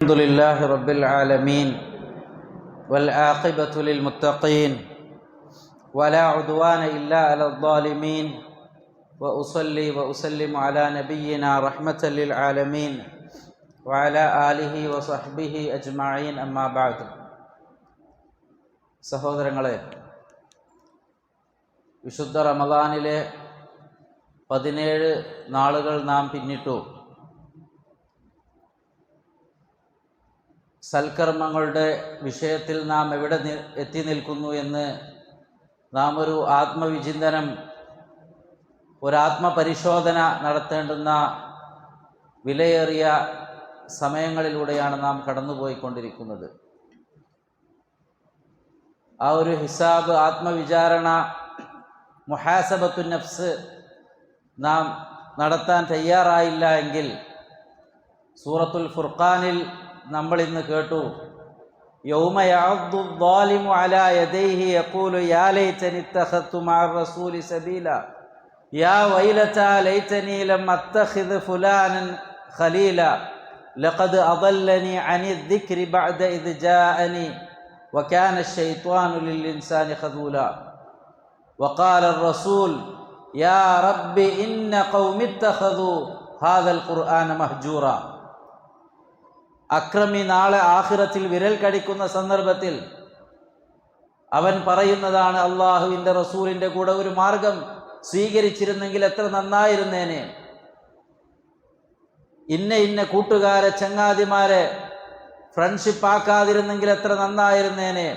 الحمد لله رب العالمين والعاقبة للمتقين ولا عدوان إلا على الظالمين وأصلي وأسلم على نبينا رحمة للعالمين وعلى آله وصحبه أجمعين أما بعد. സഹോദരങ്ങളെ, വിശുദ്ധ റമദാനിലെ 17 നാളുകൾ നാം പിന്നിട്ടു. സൽക്കർമ്മങ്ങളുടെ വിഷയത്തിൽ നാം എവിടെ എത്തി നിൽക്കുന്നു എന്ന് നാം ഒരു ആത്മവിചിന്തനം, ഒരാത്മപരിശോധന നടത്തേണ്ടുന്ന വിലയേറിയ സമയങ്ങളിലൂടെയാണ് നാം കടന്നുപോയിക്കൊണ്ടിരിക്കുന്നത്. ആ ഒരു ഹിസാബ്, ആത്മവിചാരണ, മുഹാസബത്തു നഫ്സ് നാം നടത്താൻ തയ്യാറായില്ല എങ്കിൽ സൂറത്തുൽ ഫുർഖാനിൽ നമ്മൾ ഇന്ന് കേട്ടു, യൗമ യഅദ്ദു ദ്ദാലിമു അലാ യദൈഹി യഖൂലു യാ ലൈതനി ഇത്തഖദ്തു മഅ റസൂലി സബീല യാ വൈലതാ ലൈതനി ലം അത്തഖിദ് ഫുലാനൻ ഖലീല ലഖദ് അദല്ലനി അനി الذിക്രി ബഅദ ഇദ് ജാഅനി വകാന الشൈത്വാനു ലിൽഇൻസാനി ഖദൂല വഖാല الرسول യാ റബ്ബി ഇന്ന ഖൗമി ഇത്തഖദു ഹാദൽ ഖുർആന മഹ്ജൂറ. അക്രമി നാളെ ആഖിറത്തിൽ വിരൽ കടിക്കുന്ന സന്ദർഭത്തിൽ അവൻ പറയുന്നതാണ്, അള്ളാഹുവിൻ്റെ റസൂലിൻ്റെ കൂടെ ഒരു മാർഗം സ്വീകരിച്ചിരുന്നെങ്കിൽ എത്ര നന്നായിരുന്നേനെ, ഇന്ന കൂട്ടുകാരെ, ചങ്ങാതിമാരെ ഫ്രണ്ട്ഷിപ്പ് ആക്കാതിരുന്നെങ്കിൽ എത്ര നന്നായിരുന്നേനെ,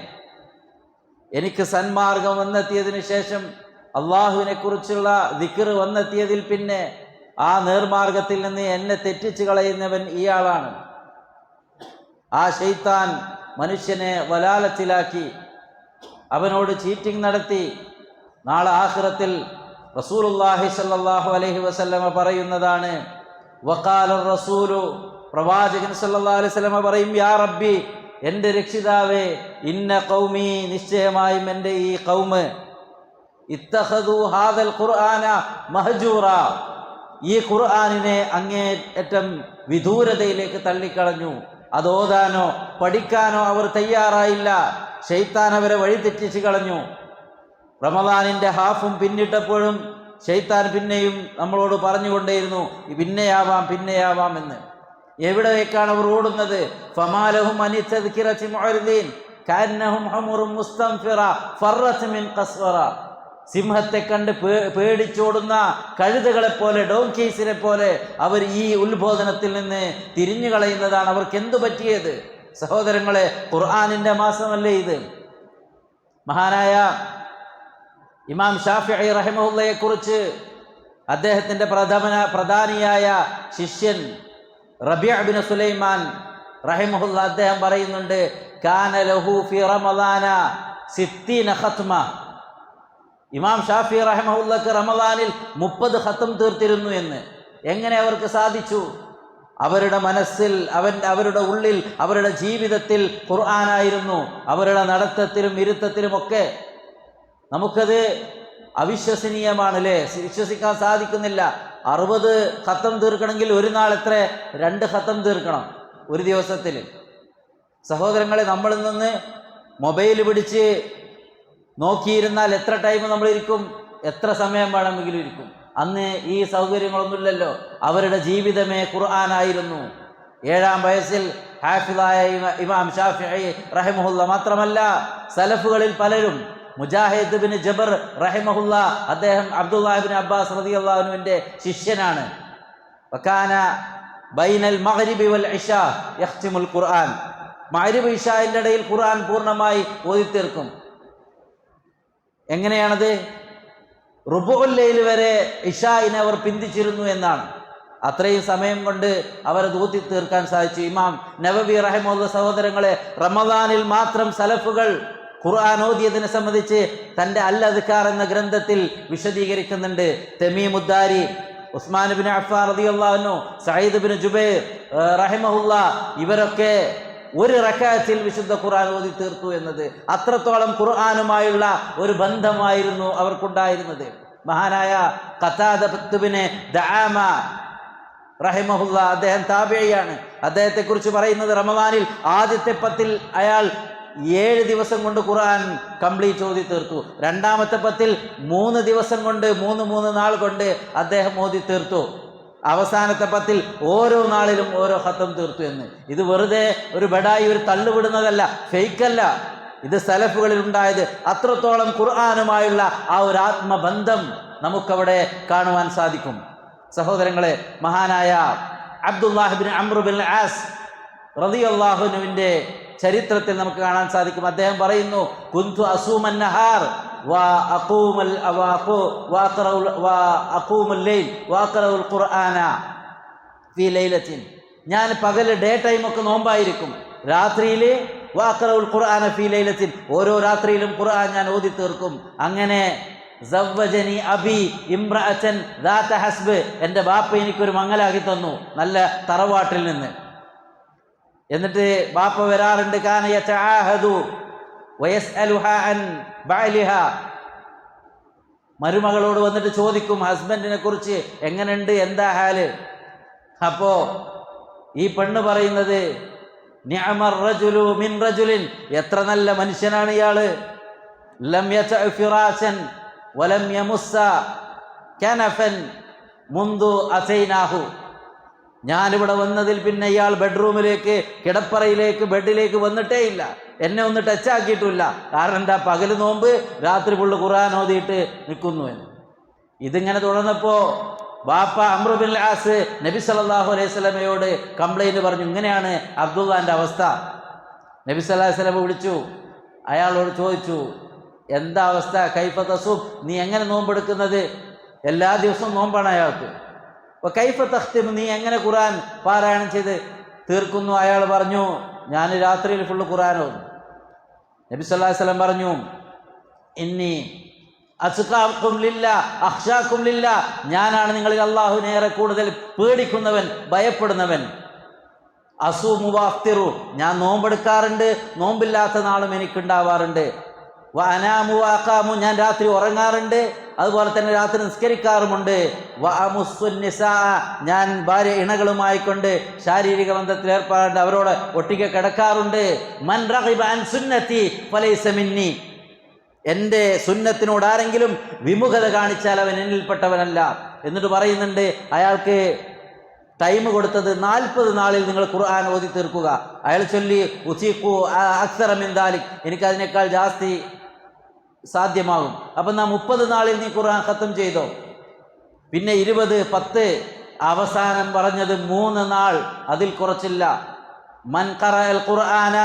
എനിക്ക് സന്മാർഗം വന്നെത്തിയതിനു ശേഷം അള്ളാഹുവിനെ കുറിച്ചുള്ള ദിക്ർ വന്നെത്തിയതിൽ പിന്നെ ആ നേർമാർഗത്തിൽ നിന്ന് എന്നെ തെറ്റിച്ചു കളയുന്നവൻ ഇയാളാണ്. ആ ശൈത്താൻ മനുഷ്യനെ വലാലത്തിലാക്കി അവനോട് ചീറ്റിംഗ് നടത്തി. നാളെ ആഖിറത്തിൽ റസൂലുള്ളാഹി സ്വല്ലല്ലാഹു അലൈഹി വസല്ലമ പറയുന്നതാണ്, വഖാല റസൂലു, പ്രവാചകൻ സ്വല്ലല്ലാഹു അലൈഹി വസല്ലമ പറയും, യാ റബ്ബി, എൻ്റെ രക്ഷിതാവേ, ഇന്ന ഖൗമി, നിശ്ചയമായും എൻ്റെ ഈ ഖൗമ്, ഇത്തഖദു ഹാദൽ ഖുർആന മഹ്ജൂറ, ഈ ഖുർആനിനെ അങ്ങേയറ്റം വിദൂരതയിലേക്ക് തള്ളിക്കളഞ്ഞു. അത് ഓതാനോ പഠിക്കാനോ അവർ തയ്യാറായില്ല. ശൈത്താൻ അവരെ വഴിതെറ്റിച്ച് കളഞ്ഞു. റമദാനിൻ്റെ ഹാഫും പിന്നിട്ടപ്പോഴും ശൈത്താൻ പിന്നെയും നമ്മളോട് പറഞ്ഞുകൊണ്ടേയിരുന്നു, പിന്നെയാവാം എന്ന്. എവിടേക്കാണ് അവർ ഓടുന്നത്? ഫമാലഹും അനി തദ്കിറതി മുഅ്രിദീൻ കഅന്നഹും ഹുമുറും മുസ്തൻഫിറ ഫറത് മിൻ ഖസ്വറ. സിംഹത്തെ കണ്ട് പേടിച്ചോടുന്ന കഴുതകളെ പോലെ, ഡോങ്കീസിനെ പോലെ അവർ ഈ ഉത്ബോധനത്തിൽ നിന്ന് തിരിഞ്ഞു കളയുന്നതാണ്. അവർക്ക് എന്തു പറ്റിയത്? സഹോദരങ്ങളെ, ഖുർആനിൻ്റെ മാസമല്ലേ ഇത്? മഹാനായ ഇമാം ഷാഫിഈ റഹിമഹുല്ലയെ കുറിച്ച് അദ്ദേഹത്തിൻ്റെ പ്രധാനിയായ ശിഷ്യൻ റബീഅ ബിൻ സുലൈമാൻ റഹിമഹുല്ല അദ്ദേഹം പറയുന്നുണ്ട്, കാന ലഹു ഫി റമദാന 60 ഖത്മ. ഇമാം ഷാഫി റഹിമഹുല്ലക്ക് റമദാനിൽ 30 ഖത്തം തീർത്തിരുന്നു എന്ന്. എങ്ങനെ അവർക്ക് സാധിച്ചു? അവരുടെ മനസ്സിൽ, അവരുടെ ഉള്ളിൽ, അവരുടെ ജീവിതത്തിൽ ഖുർആനായിരുന്നു. അവരുടെ നടത്തത്തിലും ഇരുത്തത്തിലുമൊക്കെ നമുക്കത് അവിശ്വസനീയമാണ് അല്ലേ? വിശ്വസിക്കാൻ സാധിക്കുന്നില്ല. 60 ഖത്തം തീർക്കണമെങ്കിൽ ഒരു നാൾ എത്ര? 2 ഖത്തം തീർക്കണം ഒരു ദിവസത്തിൽ. സഹോദരങ്ങളെ, നമ്മളിൽ നിന്ന് മൊബൈൽ പിടിച്ച് നോക്കിയിരുന്നാൽ എത്ര ടൈം നമ്മളിരിക്കും? എത്ര സമയം വേണമെങ്കിലും ഇരിക്കും. അന്ന് ഈ സൗകര്യങ്ങളൊന്നുമില്ലല്ലോ. അവരുടെ ജീവിതമേ ഖുർആനായിരുന്നു. 7-ാം വയസ്സിൽ ഹാഫിളായ ഇമാം ഷാഫിഈ റഹിമഹുല്ല മാത്രമല്ല, സലഫുകളിൽ പലരും, മുജാഹിദ് ബിൻ ജബർ റഹിമഹുല്ല, അദ്ദേഹം അബ്ദുല്ലാഹി ബിൻ അബ്ബാസ് റളിയല്ലാഹു അൻഹുവിൻ്റെ ശിഷ്യനാണ്. വകാന ബൈനൽ മഗ്രിബി വൽ ഇശാ യഖ്തിമുൽ ഖുർആൻ. മഗ്രിബ് ഇശാഇന്റെ ഇടയിൽ ഖുർആൻ പൂർണ്ണമായി ഓതിത്തീർക്കും. എങ്ങനെയാണത്? റുബുഉൽ ലൈൽ വരെ ഇശാഇനെ അവർ പിന്തിച്ചിരുന്നു എന്നാണ്. അത്രയും സമയം കൊണ്ട് അവരത് ഊതി തീർക്കാൻ സാധിച്ചു. ഇമാം നവവി റഹിമഹുല്ല, സഹോദരങ്ങളെ, റമദാനിൽ മാത്രം സലഫുകൾ ഖുർആൻ ഓതിയതിനെ സംബന്ധിച്ച് തൻ്റെ അൽ അദ്കാർ എന്ന ഗ്രന്ഥത്തിൽ വിശദീകരിക്കുന്നുണ്ട്. തമീമുദ്ദാരി, ഉസ്മാൻ ബിൻ അഫ്ഫാൻ റളിയല്ലാഹു അൻഹു, സഈദ് ബിൻ ജുബൈർ റഹിമഹുല്ല, ഇവരൊക്കെ ഒരു റക്അത്തിൽ വിശുദ്ധ ഖുർആൻ ഓതി തീർത്തു എന്നത്. അത്രത്തോളം ഖുർആനുമായുള്ള ഒരു ബന്ധമായിരുന്നു അവർക്കുണ്ടായിരുന്നത്. മഹാനായ ഖതാദ ബിൻ ദഅാമ റഹിമഹുല്ല, അദ്ദേഹം താബിഈയാണ്. അദ്ദേഹത്തെക്കുറിച്ച് പറയുന്നത് റമദാനിൽ ആദ്യത്തെ 10 അയാൾ 7 ദിവസം കൊണ്ട് ഖുർആൻ കംപ്ലീറ്റ് ഓതി തീർത്തു. രണ്ടാമത്തെ 10 3 ദിവസം കൊണ്ട് 3 നാൾ കൊണ്ട് അദ്ദേഹം ഓതി തീർത്തു. അവസാനത്തെ 10 ഓരോ നാളിലും ഓരോ ഖത്തം തീർത്തു എന്ന്. ഇത് വെറുതെ ഒരു ബഡായി ഒരു തള്ളുവിടുന്നതല്ല, ഫേക്കല്ല. ഇത് സലഫുകളിൽ ഉണ്ടായത്. അത്രത്തോളം ഖുർആനുമായുള്ള ആ ഒരു ആത്മബന്ധം നമുക്കവിടെ കാണുവാൻ സാധിക്കും. സഹോദരങ്ങളെ, മഹാനായ Abdullah ibn Amr bin As റളിയല്ലാഹു അൻഹുവിന്റെ ചരിത്രത്തിൽ നമുക്ക് കാണാൻ സാധിക്കും. അദ്ദേഹം പറയുന്നു, കുന്തു അസൂമൻ നഹാർ വഅഖൂമുൽ ലൈൽ വഅഖറഉൽ ഖുർആന ഫീ ലൈലത്തിൻ. ഞാൻ പകല് ഡേ ടൈം ഒക്കെ നോമ്പായിരിക്കും, രാത്രിയിൽ വഅഖറഉൽ ഖുർആന ഫീ ലൈലത്തിൻ, ഓരോ രാത്രിയിലും ഖുർആൻ ഞാൻ ഓതി തീർക്കും. അങ്ങനെ സവ്വജനി അബി ഇംറഅതൻ ദാത ഹസ്ബ്, എൻ്റെ ബാപ്പ എനിക്കൊരു മംഗലാക്കി തന്നു നല്ല തറവാട്ടിൽ നിന്ന്. എന്നിട്ട് ബാപ്പ വരാറുണ്ട്, കാന യതആഹദു വയസ്അലുഹാ അൻ ബഅലിഹാ, മരുമകളോട് വന്നിട്ട് ചോദിക്കും ഹസ്ബൻഡിനെ കുറിച്ച്, എങ്ങനെയുണ്ട്, എന്താ ഹാല്. അപ്പോ ഈ പെണ്ണ് പറയുന്നത്, നിഅമർ റജുലു മിൻ റജുലിൻ, എത്ര നല്ല മനുഷ്യനാണ് ഇയാള്. ലം യതഅ ഫിറാശൻ വലം യമുസ്സ കനഫൻ മുൻദു അതൈനാഹു, ഞാനിവിടെ വന്നതിൽ പിന്നെ ഇയാൾ ബെഡ്റൂമിലേക്ക്, കിടപ്പറയിലേക്ക്, ബെഡിലേക്ക് വന്നിട്ടേ ഇല്ല, എന്നെ ഒന്ന് ടച്ച് ആക്കിയിട്ടില്ല. കാരണം എന്താ, പകല് നോമ്പ്, രാത്രി ഫുള്ള് ഖുർആൻ ഓതിയിട്ട് നിൽക്കുന്നു എന്ന്. ഇതിങ്ങനെ തുടർന്നപ്പോൾ ബാപ്പ അംർ ബിൻ ആസ് നബി സല്ലല്ലാഹു അലൈഹി വസല്ലമയോട് കംപ്ലൈന്റ് പറഞ്ഞു, ഇങ്ങനെയാണ് അബ്ദുള്ളാന്റെ അവസ്ഥ. നബി സല്ലല്ലാഹു അലൈഹി വസല്ലമ വിളിച്ചു, അയാളോട് ചോദിച്ചു, എന്താ അവസ്ഥ, കൈഫ തസൂം, നീ എങ്ങനെ നോമ്പെടുക്കുന്നത്? എല്ലാ ദിവസവും നോമ്പാണ് അയാൾക്ക്. അപ്പോൾ കൈഫ തഖ്തിം, നീ എങ്ങനെ ഖുർആൻ പാരായണം ചെയ്ത് തീർക്കുന്നു? അയാൾ പറഞ്ഞു, ഞാൻ രാത്രിയിൽ ഫുള്ള് ഖുർആൻ ഓതും. നബി സല്ലല്ലാഹു അലൈഹി വസല്ലം പറഞ്ഞു, ഇന്നി അസ്ഖാകും ലില്ലാ അഖ്ശാകും ലില്ലാ, ഞാനാണ് നിങ്ങളിൽ അല്ലാഹുവിനെ ഏറെ കൂടുതൽ പേടിക്കുന്നവൻ, ഭയപ്പെടുന്നവൻ. അസൂമു വഅഫ്തിറു, ഞാൻ നോമ്പെടുക്കാറുണ്ട്, നോമ്പില്ലാത്ത നാളും എനിക്കുണ്ടാവാറുണ്ട്. വഅനാമു വഅഖാമു, ഞാൻ രാത്രി ഉറങ്ങാറുണ്ട്, അതുപോലെ തന്നെ രാത്രി നിസ്കരിക്കാറുമുണ്ട്. വഅമുസ്സുൻ നിസാ, ഞാൻ ഭാര്യ ഇണകളുമായി കൊണ്ട് ശാരീരിക ബന്ധത്തിൽ ഏർപ്പെടാറുണ്ട്, അവരോട് ഒട്ടിക്ക് കിടക്കാറുണ്ട്. മൻ റഗിബ അൻ സുന്നത്തി ഫലൈസ മിന്നി, എൻ്റെ സുന്നത്തിനോട് ആരെങ്കിലും വിമുഖത കാണിച്ചാൽ അവൻ എന്നിൽപ്പെട്ടവനല്ല. എന്നിട്ട് പറയുന്നുണ്ട്, അയാൾക്ക് ടൈം കൊടുത്തത് 40 നാളിൽ നിങ്ങൾ ഖുർആൻ ഓതി തീർക്കുക. അയാൾ ചൊല്ലി, ഉസീഖു അക്സറ മിൻ ദാലിക്, എനിക്കതിനേക്കാൾ ജാസ്തി സാധ്യമാകും. അപ്പം നാ 30 നാളിൽ നീ ഖുർആൻ ഖത്തം ചെയ്തോ. പിന്നെ 20, 10, അവസാനം പറഞ്ഞത് 3 നാൾ, അതിൽ കുറച്ചില്ല. മൻ ഖറഅൽ ഖുർആന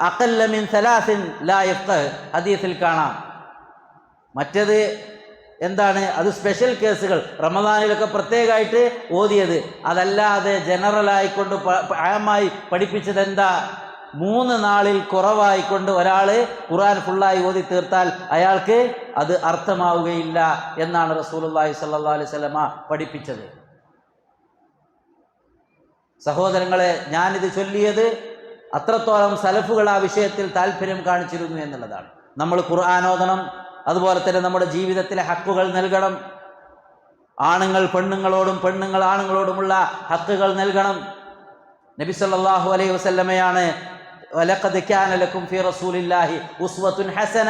അഖല്ല മിൻ 3 ലാ യഫ്ഖഹ്, ഹദീസിൽ കാണാം. മറ്റേത് എന്താണ്, അത് സ്പെഷ്യൽ കേസുകൾ, റമദാനിലൊക്കെ പ്രത്യേകമായിട്ട് ഓതിയത്. അതല്ലാതെ ജനറലായിക്കൊണ്ട് ആമായി പഠിപ്പിച്ചത് എന്താ, 3 നാളിൽ കുറവായിക്കൊണ്ട് ഒരാൾ ഖുർആൻ ഫുള്ളായി ഓതി തീർത്താൽ അയാൾക്ക് അത് അർത്ഥമാവുകയില്ല എന്നാണ് റസൂലുള്ളാഹി സ്വല്ലല്ലാഹു അലൈഹി വസല്ലമ പഠിപ്പിച്ചത്. സഹോദരങ്ങളെ, ഞാനിത് ചൊല്ലിയത് അത്രത്തോളം സലഫുകൾ ആ വിഷയത്തിൽ താല്പര്യം കാണിച്ചിരുന്നു എന്നുള്ളതാണ്. നമ്മൾ ഖുർആൻ ഓതണം, അതുപോലെ തന്നെ നമ്മുടെ ജീവിതത്തിലെ ഹക്കുകൾ നൽകണം. ആണുങ്ങൾ പെണ്ണുങ്ങളോടും, പെണ്ണുങ്ങൾ ആണുങ്ങളോടുമുള്ള ഹക്കുകൾ നൽകണം. നബി സല്ലല്ലാഹു അലൈഹി വസല്ലമയാണ്, വലഖദ് കാന ലക്കും ഫീ റസൂലില്ലാഹി ഉസ്വത്തുൻ ഹസന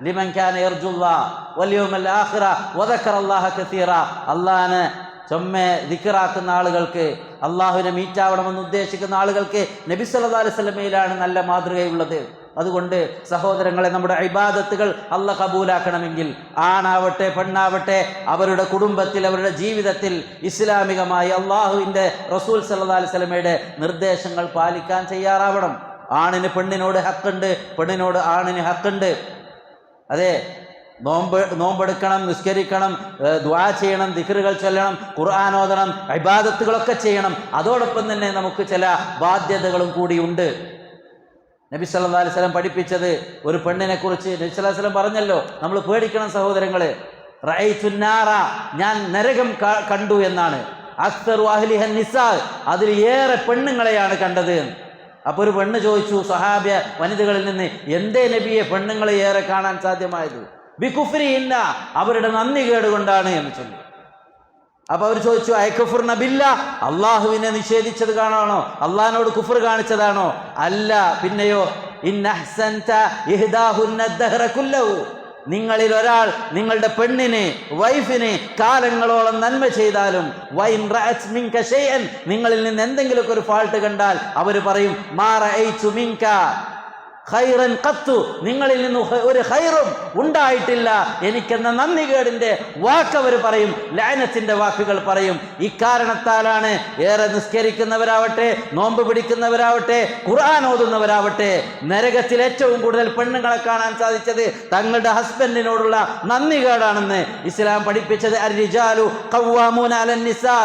ലിമൻ കാന യർജുല്ലാഹ വൽ യൗമൽ ആഖിറ വദക്കറല്ലാഹ കസീറ, അല്ലാഹനെ ചൊമ്മെ ദിക്റാക്കുന്ന ആളുകൾക്ക്, അള്ളാഹുവിനെ മീറ്റാവണമെന്ന് ഉദ്ദേശിക്കുന്ന ആളുകൾക്ക് നബി സല്ലല്ലാഹു അലൈഹി വസല്ലമയിലാണ് നല്ല മാതൃകയുള്ളത്. അതുകൊണ്ട് സഹോദരങ്ങളെ, നമ്മുടെ ഇബാദത്തുകൾ അള്ളാഹ് കബൂലാക്കണമെങ്കിൽ ആണാവട്ടെ പെണ്ണാവട്ടെ അവരുടെ കുടുംബത്തിൽ, അവരുടെ ജീവിതത്തിൽ ഇസ്ലാമികമായി അള്ളാഹുവിൻ്റെ റസൂൽ സല്ലല്ലാഹു അലൈഹി വസല്ലമയുടെ നിർദ്ദേശങ്ങൾ പാലിക്കാൻ തയ്യാറാവണം. ആണിന് പെണ്ണിനോട് ഹക്കുണ്ട്, പെണ്ണിനോട് ആണിന് ഹക്കുണ്ട്. അതെ, നോമ്പെടുക്കണം, നിസ്കരിക്കണം, ദുആ ചെയ്യണം, ദിക്റുകൾ ചൊല്ലണം, ഖുർആൻ ഓതണം, ഇബാദത്തുകളൊക്കെ ചെയ്യണം. അതോടൊപ്പം തന്നെ നമുക്ക് ചില ബാധ്യതകളും കൂടിയുണ്ട്. നബി സല്ലല്ലാഹു അലൈഹി വസല്ലം പഠിപ്പിച്ചത് ഒരു പെണ്ണിനെ കുറിച്ച് നബി സല്ലല്ലാഹു അലൈഹി വസല്ലം പറഞ്ഞല്ലോ, നമ്മൾ പേടിക്കണം സഹോദരങ്ങളെ. റഅയ്തുൻ നാറ, ഞാൻ നരകം കണ്ടു എന്നാണ്. അക്സറു അഹ്ലിഹ നിസാ, അതിൽ ഏറെ പെണ്ണുങ്ങളെയാണ് കണ്ടത്. അപ്പോൾ ഒരു പെണ്ണ് ചോദിച്ചു സഹാബിയ വനിതകളിൽ നിന്ന്, എന്തേ നബിയെ പെണ്ണുങ്ങളെ ഏറെ കാണാൻ സാധ്യമായത്? ബികുഫ്രിഹിന്ന, അവരുടെ നന്ദി കേടുകൊണ്ടാണ് എന്ന് ചൊല്ലി. അപ്പൊ അവർ ചോദിച്ചു, അയക്കുഫുർന ബില്ലാ, അള്ളാഹുവിനെ നിഷേധിച്ചത് കാണാണോ, അള്ളാഹിനോട് കുഫർ കാണിച്ചതാണോ? അല്ല, പിന്നെയോ നിങ്ങളിൽ ഒരാൾ നിങ്ങളുടെ പെണ്ണിന്, വൈഫിന് കാലങ്ങളോളം നന്മ ചെയ്താലും നിങ്ങളിൽ നിന്ന് എന്തെങ്കിലുമൊക്കെ ഒരു ഫാൾട്ട് കണ്ടാൽ അവർ പറയും ഖൈറൻ ഖത്തു, നിങ്ങളിൽ നിന്ന് ഒരു ഖൈറും ഉണ്ടായിട്ടില്ല എനിക്കെന്ന നന്ദികേടിന്റെ വാക്കവർ പറയും, ലഅനത്തിന്റെ വാക്കുകൾ പറയും. ഇക്കാരണത്താലാണ് ഏറെ നിസ്കരിക്കുന്നവരാവട്ടെ, നോമ്പ് പിടിക്കുന്നവരാവട്ടെ, ഖുർആൻ ഓതുന്നവരാവട്ടെ, നരകത്തിൽ ഏറ്റവും കൂടുതൽ പെണ്ണുങ്ങളെ കാണാൻ സാധിച്ചത് തങ്ങളുടെ ഹസ്ബൻഡിനോടുള്ള നന്ദികേടാണെന്ന് ഇസ്ലാം പഠിപ്പിച്ചത്. അർരിജാലു ഖവ്വാമൂന അലൻ നിസാ,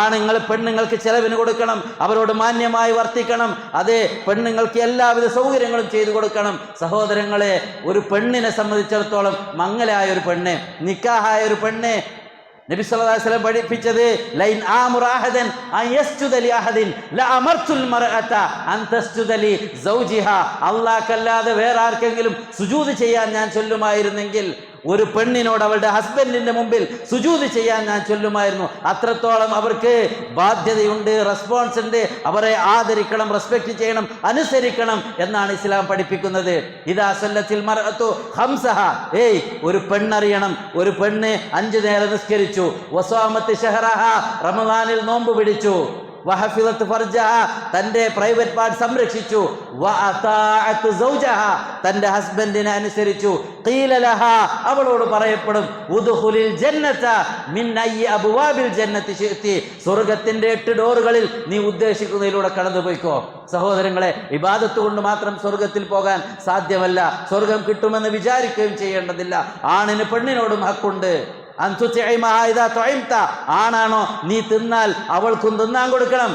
ആണുങ്ങൾ പെണ്ണുങ്ങൾക്ക് ചെലവിന് കൊടുക്കണം, അവരോട് മാന്യമായി വർത്തിക്കണം, അതേ പെണ്ണുങ്ങൾക്ക് എല്ലാവിധ സൗകര്യങ്ങളും ചെയ്തു കൊടുക്കണം. സഹോദരങ്ങളെ, ഒരു പെണ്ണിനെ സംബന്ധിച്ചിടത്തോളം മംഗലായ ഒരു പെണ്ണ്, നിക്കാഹായ ഒരു പെണ്ണ്, നബി സല്ലല്ലാഹു അലൈഹി വസല്ലം പഠിപ്പിച്ചത് ലൈൻ ആമുറ അഹദൻ അൻ യസ്ജുദ ലി അഹദിൻ ലഅമർതുൽ മർഅത അൻ തസ്ജുദ ലി സൗജിഹാ, അല്ലാഹുവല്ലാതെ വേറെ ആർക്കെങ്കിലും സുജൂദ് ചെയ്യാൻ ഞാൻ ചൊല്ലുമായിരുന്നെങ്കിൽ ഒരു പെണ്ണിനോട് അവളുടെ ഹസ്ബൻഡിന്റെ മുമ്പിൽ സുജൂദ് ചെയ്യാൻ ഞാൻ ചൊല്ലുമായിരുന്നു. അത്രത്തോളം അവർക്ക് ബാധ്യതയുണ്ട്, റെസ്പോൺസ് ഉണ്ട്. അവരെ ആദരിക്കണം, റെസ്പെക്ട് ചെയ്യണം, അനുസരിക്കണം എന്നാണ് ഇസ്ലാം പഠിപ്പിക്കുന്നത്. ഇദാ സല്ലത്തിൽ മർഅതു ഖംസഹ, ഒരു പെണ്ണറിയണം, ഒരു പെണ്ണ് 5 നേരം നിസ്കരിച്ചു, വസാമത്ത് ശഹറഹ, റമദാനിൽ നോമ്പ് പിടിച്ചു, വഹഫിളത്ത് ഫർജഹ, തന്റെ പ്രൈവറ്റ് പാർട്ട് സംരക്ഷിച്ചു, വഅതാഅത് സൗജഹ, തന്റെ ഹസ്ബൻഡിനെ അനുസരിച്ചു, ഖീല ലഹ, അവളോട് പറയപ്പെടും, ഉദ്ഖുലിൽ ജന്നത മിൻ അയ്യി അബ്വാബിൽ ജന്നതി ശിഅതി, സ്വർഗ്ഗത്തിന്റെ 8 ഡോറുകളിൽ നീ ഉദ്ദേശിക്കുന്നതിലൂടെ കടന്നുപോയിക്കോ. സഹോദരങ്ങളെ, ഇബാദത്ത് കൊണ്ട് മാത്രം സ്വർഗത്തിൽ പോകാൻ സാധ്യമല്ല, സ്വർഗം കിട്ടുമെന്ന് വിചാരിക്കുകയും ചെയ്യേണ്ടതില്ല. ആണിന് പെണ്ണിനോടും ഹക്കുണ്ട്. ആണാണോ നീ തിന്നാൽ അവൾക്കും തിന്നാൻ കൊടുക്കണം.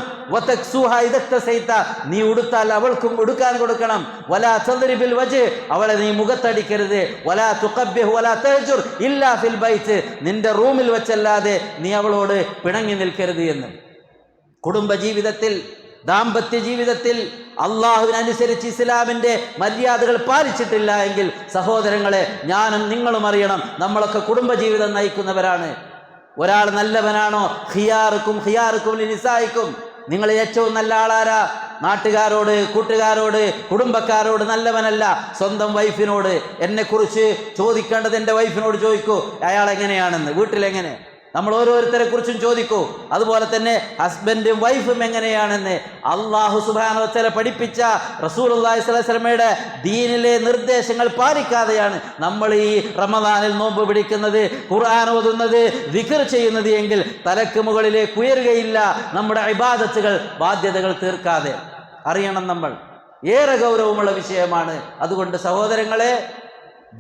നീ ഉടുത്താൽ അവൾക്കും ഉടുക്കാൻ കൊടുക്കണം. വലാ തദ്രിബിൽ വജ്ഹ്, അവളെ നീ മുഖത്തടിക്കരുത്. വലാ തുഖബ്ബിഹ് വലാ തഹ്ജുർ ഇല്ലാ ഫിൽ ബൈത്ത്, നിന്റെ റൂമിൽ വെച്ചല്ലാതെ നീ അവളോട് പിണങ്ങി നിൽക്കരുത് എന്ന്. കുടുംബജീവിതത്തിൽ, ദാമ്പത്യ ജീവിതത്തിൽ അള്ളാഹുവിനനുസരിച്ച് ഇസ്ലാമിന്റെ മര്യാദകൾ പാലിച്ചിട്ടില്ല എങ്കിൽ സഹോദരങ്ങളെ, ഞാനും നിങ്ങളും അറിയണം, നമ്മളൊക്കെ കുടുംബജീവിതം നയിക്കുന്നവരാണ്. ഒരാൾ നല്ലവനാണോ? ഖിയാറുക്കും ലിനിസായിക്കും, നിങ്ങൾ ഏറ്റവും നല്ല ആളാരാ? നാട്ടുകാരോട്, കൂട്ടുകാരോട്, കുടുംബക്കാരോട് നല്ലവനല്ല, സ്വന്തം വൈഫിനോട്. എന്നെക്കുറിച്ച് ചോദിക്കേണ്ടത് എൻ്റെ വൈഫിനോട് ചോദിക്കൂ, അയാൾ എങ്ങനെയാണെന്ന്, വീട്ടിലെങ്ങനെ, നമ്മൾ ഓരോരുത്തരെ കുറിച്ചും ചോദിക്കൂ. അതുപോലെ തന്നെ ഹസ്ബൻഡും വൈഫും എങ്ങനെയാണെന്ന് അള്ളാഹു സുബ്ഹാനഹു വ തആല പഠിപ്പിച്ച റസൂലുള്ളാഹി സ്വല്ലല്ലാഹു അലൈഹി വസല്ലമയുടെ ദീനിലെ നിർദ്ദേശങ്ങൾ പാലിക്കാതെയാണ് നമ്മൾ ഈ റമദാനിൽ നോമ്പ് പിടിക്കുന്നത്, ഖുർആൻ ഓതുന്നത്, ദിക്ർ ചെയ്യുന്നത് എങ്കിൽ തലക്ക് മുകളിലേക്ക് ഉയരുകയില്ല നമ്മുടെ ഇബാദത്തുകൾ, ബാധ്യതകൾ തീർക്കാതെ. അറിയണം, നമ്മൾ ഏറെ ഗൗരവമുള്ള വിഷയമാണ്. അതുകൊണ്ട് സഹോദരങ്ങളെ,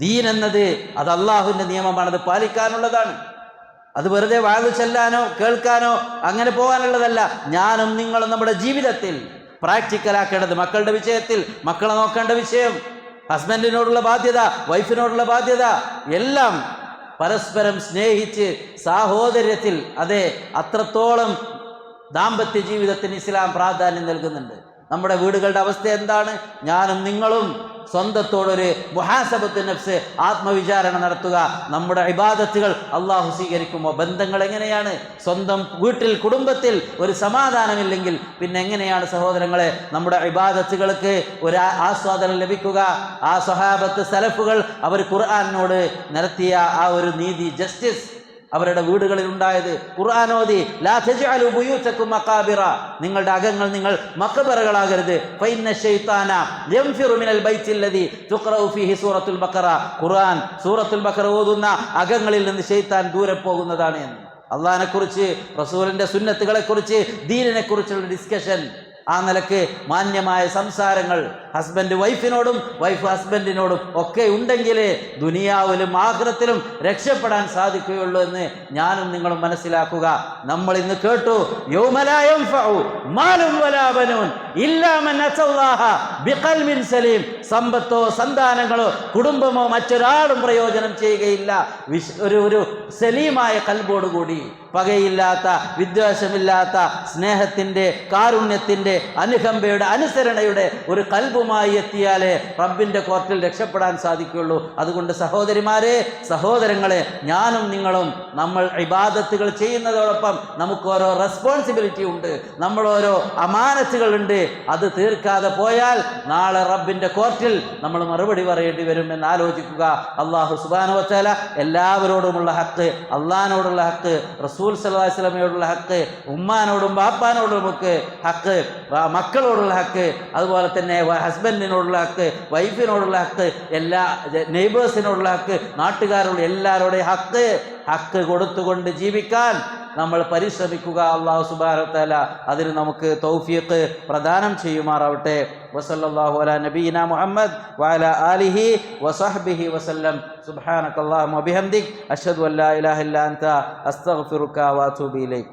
ദീൻ എന്നത് അത് അള്ളാഹുവിൻ്റെ നിയമമാണ്, അത് പാലിക്കാനുള്ളതാണ്. അത് വെറുതെ വാഴ് ചെല്ലാനോ കേൾക്കാനോ അങ്ങനെ പോകാനുള്ളതല്ല. ഞാനും നിങ്ങളും നമ്മുടെ ജീവിതത്തിൽ പ്രാക്ടിക്കലാക്കേണ്ടത്, മക്കളുടെ വിഷയത്തിൽ മക്കളെ നോക്കേണ്ട വിഷയം, ഹസ്ബൻഡിനോടുള്ള ബാധ്യത, വൈഫിനോടുള്ള ബാധ്യത, എല്ലാം പരസ്പരം സ്നേഹിച്ച് സാഹോദര്യത്തിൽ, അതെ, അത്രത്തോളം ദാമ്പത്യ ജീവിതത്തിന് ഇസ്ലാം പ്രാധാന്യം നൽകുന്നുണ്ട്. നമ്മുടെ വീടുകളുടെ അവസ്ഥ എന്താണ്? ഞാനും നിങ്ങളും സ്വന്തത്തോടൊരു മുഹാസബത്ത് നഫ്സ്, ആത്മവിചാരണ നടത്തുക. നമ്മുടെ ഇബാദത്തുകൾ അള്ളാഹു സ്വീകരിക്കുമോ? ബന്ധങ്ങൾ എങ്ങനെയാണ്? സ്വന്തം വീട്ടിൽ, കുടുംബത്തിൽ ഒരു സമാധാനമില്ലെങ്കിൽ പിന്നെ എങ്ങനെയാണ് സഹോദരങ്ങളെ നമ്മുടെ ഇബാദത്തുകൾക്ക് ഒരു ആസ്വാദനം ലഭിക്കുക? ആ സ്വഹാബത്ത്, സലഫുകൾ അവർ ഖുർആനോട് നടത്തിയ ആ ഒരു നീതി, ജസ്റ്റിസ് അവരുടെ വീടുകളിൽ ഉണ്ടായത്. ഖുർആൻ ഓതി, ലാ തജ്അലു ബുയൂതകും മഖാബിറ, നിങ്ങളുടെ അകങ്ങൾ നിങ്ങൾ മഖബറകളാകരുത്. ഫഇന്ന ശൈത്താന യൻഫിറു മിനൽ ബൈത്തില്ലദി തുഖറഉ ഫീഹി സൂറത്തുൽ ബഖറ, ഖുർആൻ സൂറത്തുൽ ബഖറ ഓതുന്ന അകങ്ങളിൽ നിന്ന് ശൈത്താൻ ദൂരെ പോകുന്നതാണ് എന്ന്. അള്ളാഹിനെ കുറിച്ച്, റസൂലിന്റെ സുന്നത്തുകളെ കുറിച്ച്, ദീനിനെ കുറിച്ചുള്ള ഡിസ്കഷൻ, ആ നിലക്ക് മാന്യമായ സംസാരങ്ങൾ ഹസ്ബൻഡ് വൈഫിനോടും വൈഫ് ഹസ്ബൻഡിനോടും ഒക്കെ ഉണ്ടെങ്കിലേ ദുനിയാവിലും ആഖിറത്തിലും രക്ഷപ്പെടാൻ സാധിക്കുകയുള്ളൂ എന്ന് ഞാനും നിങ്ങളും മനസ്സിലാക്കുക. നമ്മൾ ഇന്ന് കേട്ടു, യൗമ ലാ യൻഫഉ മാലുൻ വലാ ബനൂൻ ഇല്ലാ മൻ അത്തല്ലാഹ ബിഖൽബിൻ സലീം, സമ്പത്തോ സന്താനങ്ങളോ കുടുംബമോ മറ്റൊരാളും പ്രയോജനം ചെയ്യുകയില്ല ഒരു സലീമായ കൽബോടുകൂടി, പകയില്ലാത്ത, വിദ്വേഷമില്ലാത്ത, സ്നേഹത്തിൻ്റെ, കാരുണ്യത്തിൻ്റെ, അനുകമ്പയുടെ, അനുസരണയുടെ ഒരു കൽബുമായി എത്തിയാലേ റബ്ബിൻ്റെ കോർട്ടിൽ രക്ഷപ്പെടാൻ സാധിക്കുകയുള്ളൂ. അതുകൊണ്ട് സഹോദരിമാരെ, സഹോദരങ്ങളെ, ഞാനും നിങ്ങളും നമ്മൾ ഇബാദത്തുകൾ ചെയ്യുന്നതോടൊപ്പം നമുക്ക് ഓരോ റെസ്പോൺസിബിലിറ്റി ഉണ്ട്, നമ്മൾ ഓരോ അമാനത്തുകളുണ്ട്. അത് തീർക്കാതെ പോയാൽ നാളെ റബ്ബിൻ്റെ കോർട്ടിൽ നമ്മൾ മറുപടി പറയേണ്ടി വരും എന്ന് ആലോചിക്കുക. അള്ളാഹു സുബ്ഹാനഹു വ തആല എല്ലാവരോടുമുള്ള ഹക്ക്, അള്ളാഹിനോടുള്ള ഹക്ക്, റസൂൽ സല്ലല്ലാഹു അലൈഹി വസല്ലമയോടുള്ള ഹക്ക്, ഉമ്മാനോടും ബാപ്പാനോടുമൊക്കെ ഹക്ക്, മക്കളോടുള്ള ഹക്ക്, അതുപോലെ തന്നെ ഹസ്ബൻഡിനോടുള്ള ഹക്ക്, വൈഫിനോടുള്ള ഹക്ക്, എല്ലാ നെയ്ബേഴ്സിനോടുള്ള ഹക്ക്, നാട്ടുകാരോട് എല്ലാവരുടെയും ഹക്ക് കൊടുത്തുകൊണ്ട് ജീവിക്കാൻ നമ്മൾ പരിശ്രമിക്കുക. അല്ലാഹു സുബ്ഹാനഹു വ തആല അതിന് നമുക്ക് തൗഫീഖ് പ്രദാനം ചെയ്യുമാറാവട്ടെ. വസല്ലല്ലാഹു അലാ നബിയിനാ മുഹമ്മദ് വഅലാ ആലിഹി വസഹ്ബിഹി വസല്ലം. സുബ്ഹാനകല്ലാഹുമ്മ വബിഹംദിക് അഷ്ഹദു അൻ ലാ ഇലാഹ ഇല്ലാ അൻത അസ്തഗ്ഫിറുക വഅതൂബു ഇലൈക്.